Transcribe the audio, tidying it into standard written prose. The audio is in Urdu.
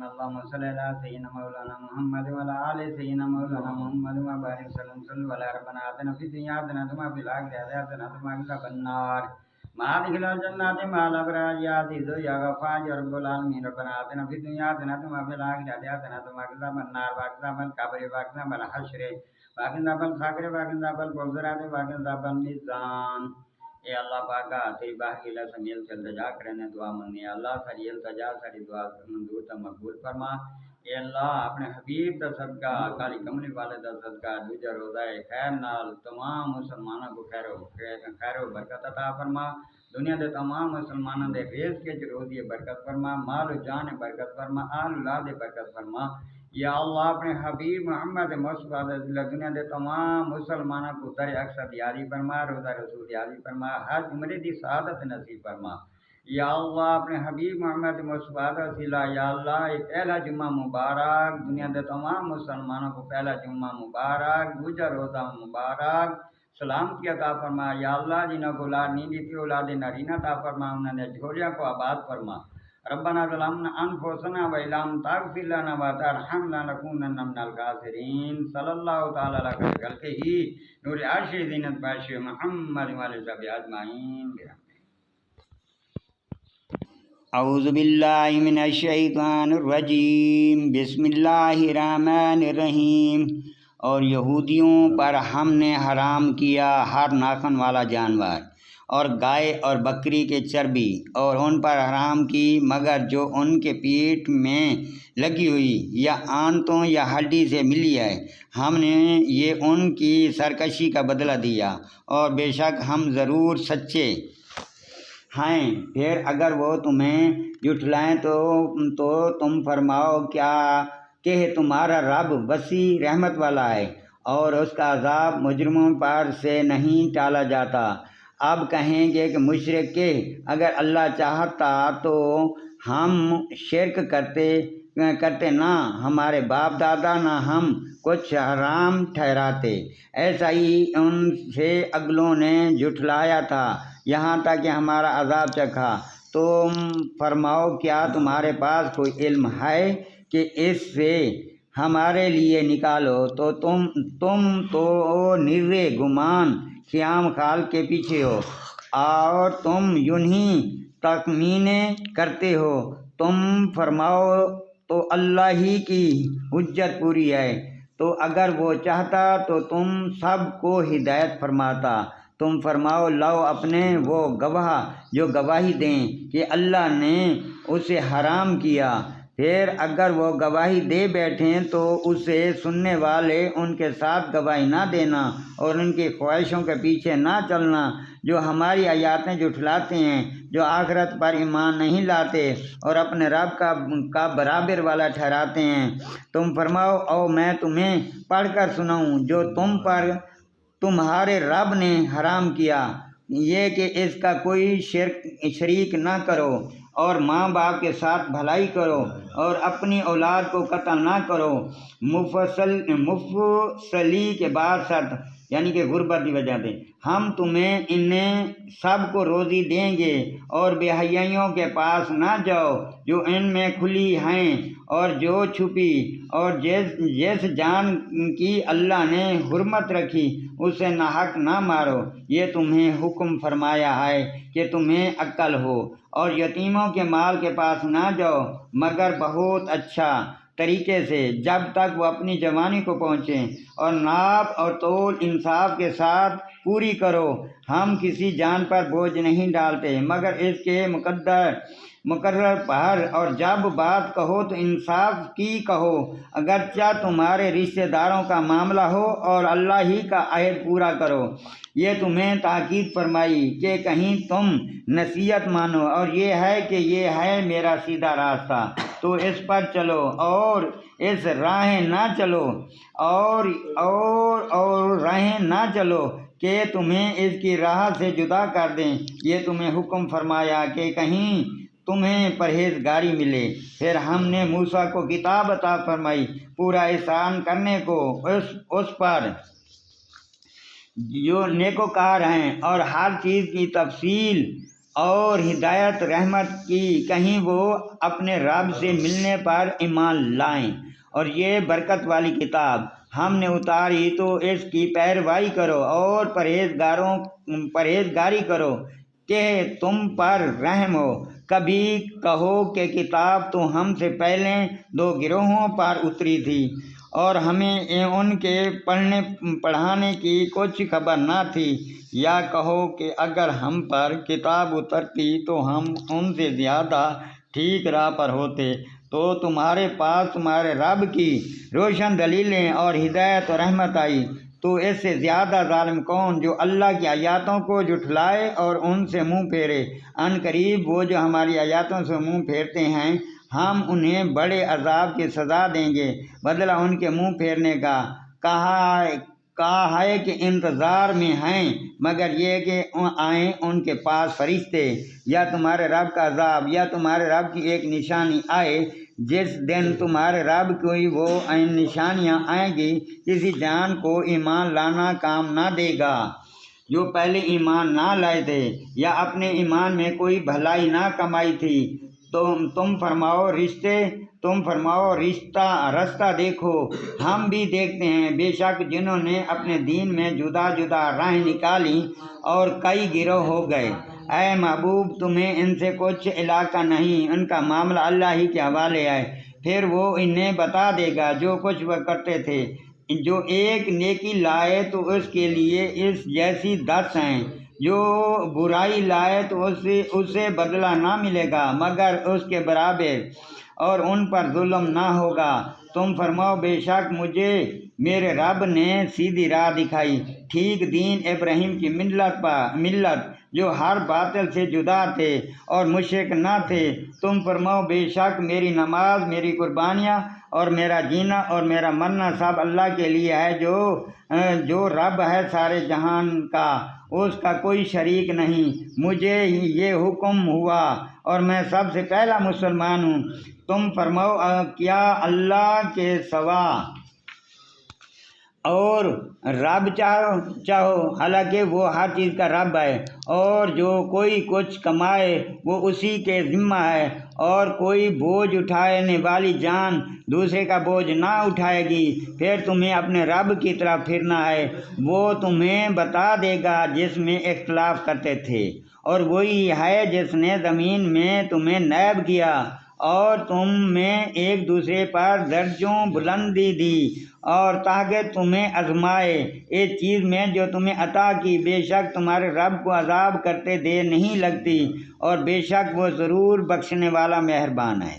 اللهم صل على سيدنا مولانا محمد وعلى آل سيدنا مولانا محمد وبارك وسلم صلوا على ربنا آتنا في الدنيا حسنة وفي الآخرة حسنة وقنا عذاب النار ما أدخل الجنة مع الأبرار يا عزيز يا غفار يا رب العالمين ربنا آتنا في الدنيا حسنة وفي الآخرة حسنة وقنا عذاب النار وقنا عذاب القبر وقنا عذاب الحشر وقنا عذاب الفقر وقنا عذاب البغضاء وقنا عذاب الميزان. اے اللہ پاکا تیری باہی اللہ سے مل کے التجا کرنے دعا منگی اللہ ساری التجا ساری دعا منظور تا مقبول فرما. اے اللہ اپنے حبیب دا صدقہ کالی کملی والے دا صدقہ دوجہ روزہ خیر نال تمام مسلمانوں کو خیر و برکت عطا فرما. دنیا دے تمام مسلمانوں دے رزق کے روزی برکت فرما، مال و جان برکت فرما، آل اولاد برکت فرما. یا اللہ اپنے حبیب محمد مصطفیٰ دنیا دے تمام مسلمانوں کو در اکثر یاری فرما، روزہ رسول یاری فرما، حج عمرے دی سعادت نصیب فرما. یا اللہ اپنے حبیب محمد مصطفیٰ وسیلہ یا اللہ یہ پہلا جمعہ مبارک دنیا دے تمام مسلمانوں کو پہلا جمعہ مبارک، دوجا روزہ مبارک سلامتی عطا فرما. یا اللہ جنہوں کو اولاد نہیں دی تھی اولاد نارینہ عطا فرما، انہوں نے جھولیاں کو آباد فرما. ربنا ظلمنا انفسنا وان لم تغفر لنا وترحمنا لنكونن من الخاسرین. صلی اللہ تعالی علیہ خلقہ نور عرش زینت بارش محمد وعلی صحبہ اجمعین. اعوذ باللہ من الشیطان الرجیم بسم اللہ الرحمن الرحیم. اور یہودیوں پر ہم نے حرام کیا ہر ناخن والا جانور اور گائے اور بکری کے چربی، اور ان پر حرام کی مگر جو ان کے پیٹ میں لگی ہوئی یا آنتوں یا ہڈی سے ملی ہے. ہم نے یہ ان کی سرکشی کا بدلہ دیا اور بے شک ہم ضرور سچے ہیں. پھر اگر وہ تمہیں جھٹلائیں تو تم فرماؤ کیا کہ تمہارا رب وسیع رحمت والا ہے اور اس کا عذاب مجرموں پر سے نہیں ٹالا جاتا. اب کہیں گے کہ مشرک کہ اگر اللہ چاہتا تو ہم شرک کرتے نہ ہمارے باپ دادا نہ ہم کچھ حرام ٹھہراتے. ایسا ہی ان سے اگلوں نے جھٹلایا تھا یہاں تک کہ ہمارا عذاب چکھا. تم فرماؤ کیا تمہارے پاس کوئی علم ہے کہ اس سے ہمارے لیے نکالو تو تم تو نرے گمان خیام خال کے پیچھے ہو اور تم یونہی تخمینے کرتے ہو. تم فرماؤ تو اللہ ہی کی حجت پوری ہے، تو اگر وہ چاہتا تو تم سب کو ہدایت فرماتا. تم فرماؤ لاؤ اپنے وہ گواہ جو گواہی دیں کہ اللہ نے اسے حرام کیا. پھر اگر وہ گواہی دے بیٹھیں تو اسے سننے والے ان کے ساتھ گواہی نہ دینا اور ان کی خواہشوں کے پیچھے نہ چلنا جو ہماری آیاتیں جھٹلاتے ہیں، جو آخرت پر ایمان نہیں لاتے اور اپنے رب کا برابر والا ٹھہراتے ہیں. تم فرماؤ او میں تمہیں پڑھ کر سناؤں جو تم پر تمہارے رب نے حرام کیا، یہ کہ اس کا کوئی شریک نہ کرو اور ماں باپ کے ساتھ بھلائی کرو اور اپنی اولاد کو قتل نہ کرو مفصلی کے بعد شرط یعنی کہ غربت کی وجہ سے. ہم تمہیں انہیں سب کو روزی دیں گے اور بے حیائیوں کے پاس نہ جاؤ جو ان میں کھلی ہیں اور جو چھپی، اور جس جان کی اللہ نے حرمت رکھی اسے ناحق نہ مارو. یہ تمہیں حکم فرمایا ہے کہ تمہیں عقل ہو. اور یتیموں کے مال کے پاس نہ جاؤ مگر بہت اچھا طریقے سے جب تک وہ اپنی جوانی کو پہنچیں، اور ناپ اور تول انصاف کے ساتھ پوری کرو. ہم کسی جان پر بوجھ نہیں ڈالتے مگر اس کے مقرر پر، اور جب بات کہو تو انصاف کی کہو اگرچہ تمہارے رشتہ داروں کا معاملہ ہو، اور اللہ ہی کا عہد پورا کرو. یہ تمہیں تاکید فرمائی کہ کہیں تم نصیحت مانو، اور یہ ہے کہ یہ ہے میرا سیدھا راستہ تو اس پر چلو اور اس راہیں نہ چلو اور راہیں نہ چلو کہ تمہیں اس کی راہ سے جدا کر دیں. یہ تمہیں حکم فرمایا کہ کہیں تمہیں پرہیزگاری ملے. پھر ہم نے موسیٰ کو کتاب عطا فرمائی پورا احسان کرنے کو اس پر جو نیکوکار ہیں اور ہر چیز کی تفصیل اور ہدایت رحمت کی، کہیں وہ اپنے رب سے ملنے پر ایمان لائیں۔ اور یہ برکت والی کتاب ہم نے اتاری تو اس کی پیروی کرو اور پرہیزگاری کرو کہ تم پر رحم ہو۔ کبھی کہو کہ کتاب تو ہم سے پہلے 2 گروہوں پر اتری تھی اور ہمیں ان کے پڑھانے کی کچھ خبر نہ تھی، یا کہو کہ اگر ہم پر کتاب اترتی تو ہم ان سے زیادہ ٹھیک راہ پر ہوتے، تو تمہارے پاس تمہارے رب کی روشن دلیلیں اور ہدایت و رحمت آئی، تو اس سے زیادہ ظالم کون جو اللہ کی آیاتوں کو جھٹلائے اور ان سے منہ پھیرے۔ ان قریب وہ جو ہماری آیاتوں سے منہ پھیرتے ہیں ہم انہیں بڑے عذاب کی سزا دیں گے، بدلہ ان کے منہ پھیرنے کا۔ کہا ہے کہ انتظار میں ہیں، مگر یہ کہ آئیں ان کے پاس فرشتے، یا تمہارے رب کا عذاب، یا تمہارے رب کی ایک نشانی آئے۔ جس دن تمہارے رب کی وہ نشانیاں آئیں گی، کسی جان کو ایمان لانا کام نہ دے گا جو پہلے ایمان نہ لائے تھے یا اپنے ایمان میں کوئی بھلائی نہ کمائی تھی۔ تم فرماؤ رستہ دیکھو، ہم بھی دیکھتے ہیں۔ بے شک جنہوں نے اپنے دین میں جدا جدا راہیں نکالی اور کئی گروہ ہو گئے، اے محبوب تمہیں ان سے کچھ علاقہ نہیں، ان کا معاملہ اللہ ہی کے حوالے ہے، پھر وہ انہیں بتا دے گا جو کچھ وہ کرتے تھے۔ جو ایک نیکی لائے تو اس کے لیے اس جیسی 10 ہیں، جو برائی لائے تو اسے بدلہ نہ ملے گا مگر اس کے برابر، اور ان پر ظلم نہ ہوگا۔ تم فرماؤ بے شک مجھے میرے رب نے سیدھی راہ دکھائی، ٹھیک دین ابراہیم کی ملت جو ہر باطل سے جدا تھے اور مشرک نہ تھے۔ تم فرماؤ بے شک میری نماز، میری قربانیاں اور میرا جینا اور میرا مرنا سب اللہ کے لیے ہے، جو رب ہے سارے جہان کا، اس کا کوئی شریک نہیں۔ مجھے یہ حکم ہوا اور میں سب سے پہلا مسلمان ہوں۔ تم فرماؤ کیا اللہ کے سوا اور رب چاہو، حالانکہ وہ ہر چیز کا رب ہے، اور جو کوئی کچھ کمائے وہ اسی کے ذمہ ہے، اور کوئی بوجھ اٹھانے والی جان دوسرے کا بوجھ نہ اٹھائے گی۔ پھر تمہیں اپنے رب کی طرف پھرنا ہے، وہ تمہیں بتا دے گا جس میں اختلاف کرتے تھے، اور وہی ہے جس نے زمین میں تمہیں نائب کیا اور تم میں ایک دوسرے پر درجوں بلندی دی، اور تاکہ تمہیں آزمائے اس چیز میں جو تمہیں عطا کی۔ بے شک تمہارے رب کو عذاب کرتے دیر نہیں لگتی، اور بے شک وہ ضرور بخشنے والا مہربان ہے۔